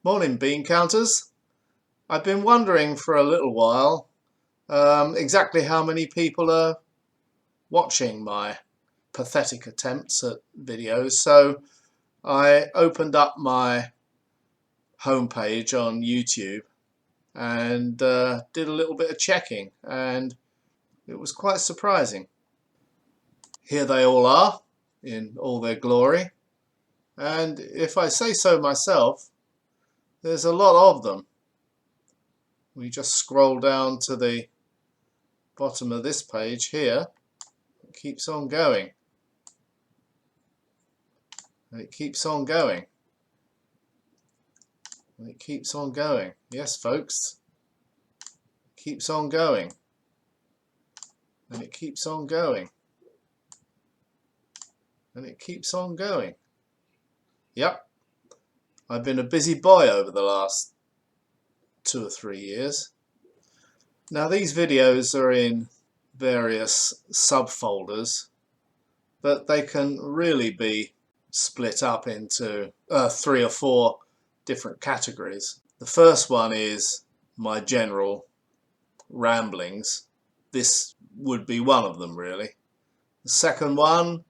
Morning, bean counters. I've been wondering for a little while exactly how many people are watching my pathetic attempts at videos. So I opened up my homepage on YouTube and did a little bit of checking, and it was quite surprising. Here they all are in all their glory, and if I say so myself, there's a lot of them. We just scroll down to the bottom of this page here. It keeps on going, and it keeps on going, and it keeps on going. Yes, folks, it keeps on going, and it keeps on going, and it keeps on going. Yep, I've been a busy boy over the last 2 or 3 years. Now these videos are in various subfolders, but they can really be split up into 3 or 4 different categories. The first one is my general ramblings. This would be one of them, really. The second one,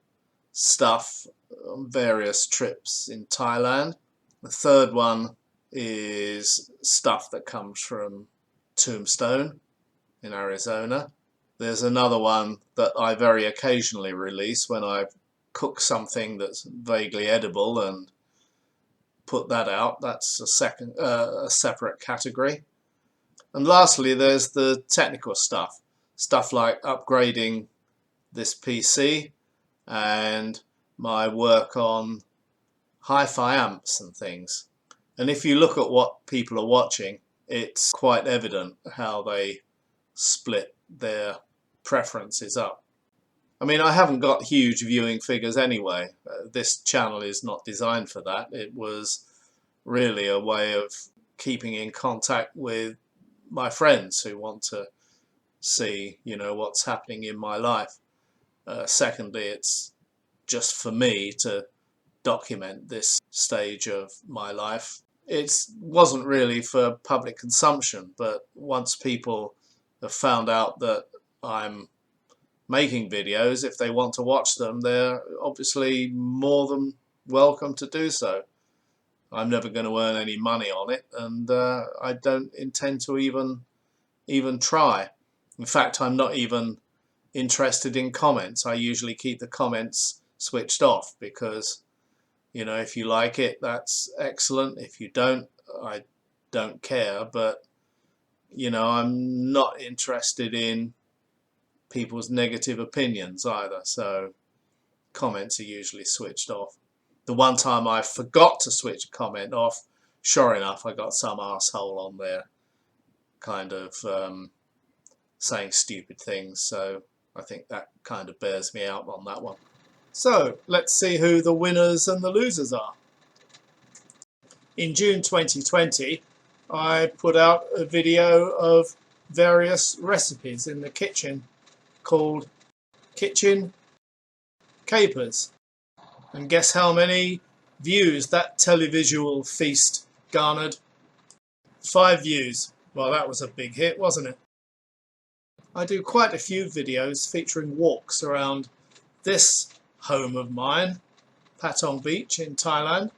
stuff on various trips in Thailand. The third one is stuff that comes from Tombstone in Arizona. There's another one that I very occasionally release when I cook something that's vaguely edible and put that out. That's a separate category. And lastly, there's the technical stuff like upgrading this PC and my work on hi-fi amps and things. And if you look at what people are watching, it's quite evident how they split their preferences up. I mean, I haven't got huge viewing figures anyway. This channel is not designed for that. It was really a way of keeping in contact with my friends who want to see, what's happening in my life. Secondly, it's just for me to document this stage of my life. It wasn't really for public consumption, but once people have found out that I'm making videos, if they want to watch them, they're obviously more than welcome to do so. I'm never going to earn any money on it, and I don't intend to even try. In fact, I'm not even interested in comments. I usually keep the comments switched off because, if you like it, that's excellent. If you don't, I don't care. But, I'm not interested in people's negative opinions either. So comments are usually switched off. The one time I forgot to switch a comment off, sure enough, I got some arsehole on there kind of saying stupid things. So I think that kind of bears me out on that one. So let's see who the winners and the losers are. In June 2020, I put out a video of various recipes in the kitchen called Kitchen Capers. And guess how many views that televisual feast garnered? 5 views. Well, that was a big hit, wasn't it? I do quite a few videos featuring walks around this home of mine, Patong Beach in Thailand.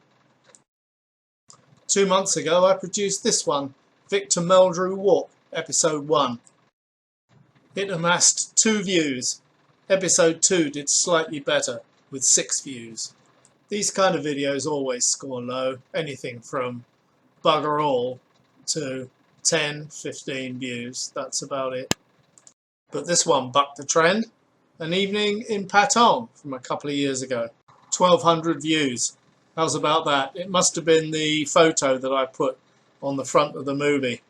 2 months ago I produced this one, Victor Meldrew Walk, episode 1. It amassed 2 views. Episode 2 did slightly better, with 6 views. These kind of videos always score low, anything from bugger all to 10, 15 views, that's about it. But this one bucked the trend. An evening in Patong from a couple of years ago. 1,200 views. How's about that? It must have been the photo that I put on the front of the movie.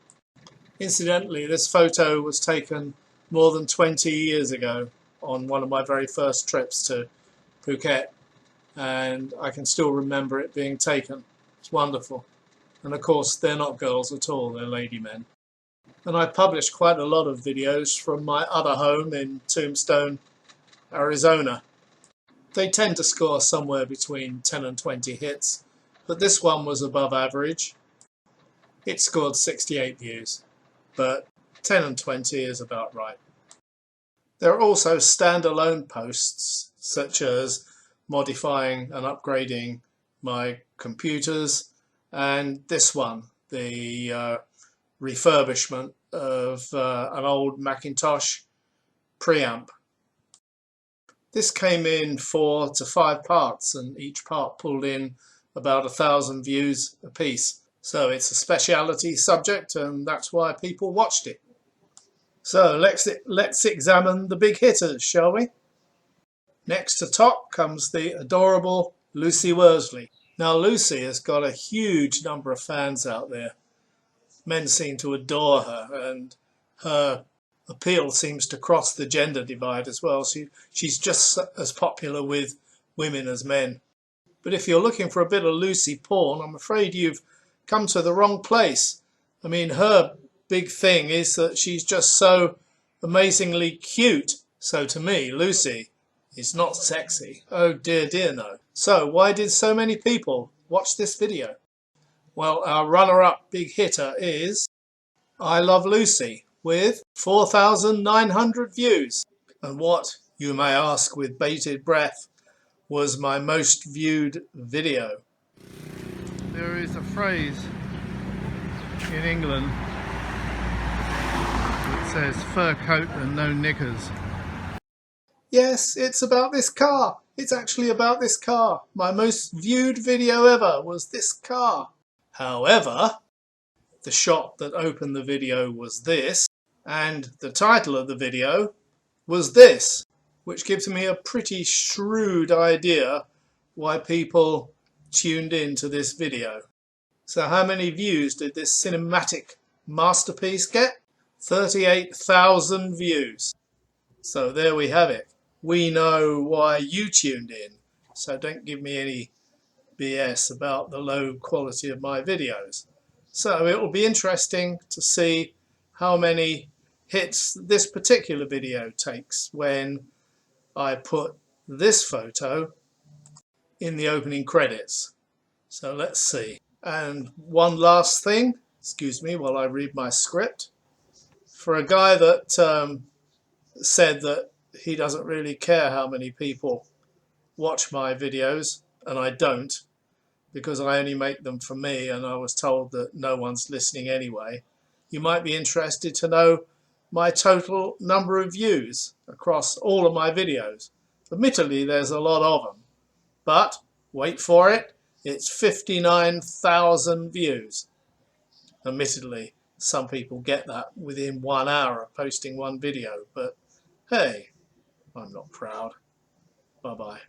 Incidentally, this photo was taken more than 20 years ago on one of my very first trips to Phuket, and I can still remember it being taken. It's wonderful. And of course, they're not girls at all, they're lady men. And I published quite a lot of videos from my other home in Tombstone, Arizona. They tend to score somewhere between 10 and 20 hits, but this one was above average. It scored 68 views, but 10 and 20 is about right. There are also standalone posts, such as modifying and upgrading my computers, and this one, the refurbishment of an old Macintosh preamp. This came in 4 to 5 parts, and each part pulled in about 1,000 views a piece. So it's a speciality subject, and that's why people watched it. So let's examine the big hitters, shall we? Next to top comes the adorable Lucy Worsley. Now Lucy has got a huge number of fans out there. Men seem to adore her, and her appeal seems to cross the gender divide as well. She's just as popular with women as men. But if you're looking for a bit of Lucy porn, I'm afraid you've come to the wrong place. I mean, her big thing is that she's just so amazingly cute. So to me, Lucy is not sexy. Oh dear, dear no. So why did so many people watch this video? Well, our runner-up big hitter is I Love Lucy with 4,900 views. And what, you may ask with bated breath, was my most viewed video? There is a phrase in England that says fur coat and no knickers. Yes, it's about this car. It's actually about this car. My most viewed video ever was this car. However, the shot that opened the video was this, and the title of the video was this, which gives me a pretty shrewd idea why people tuned in to this video. So how many views did this cinematic masterpiece get? 38,000 views. So there we have it. We know why you tuned in, so don't give me any BS about the low quality of my videos. So it will be interesting to see how many hits this particular video takes when I put this photo in the opening credits. So let's see. And one last thing, excuse me while I read my script. For a guy that said that he doesn't really care how many people watch my videos, and I don't, because I only make them for me and I was told that no one's listening anyway, you might be interested to know my total number of views across all of my videos. Admittedly, there's a lot of them, but wait for it, it's 59,000 views. Admittedly, some people get that within 1 hour of posting one video, but hey, I'm not proud. Bye-bye.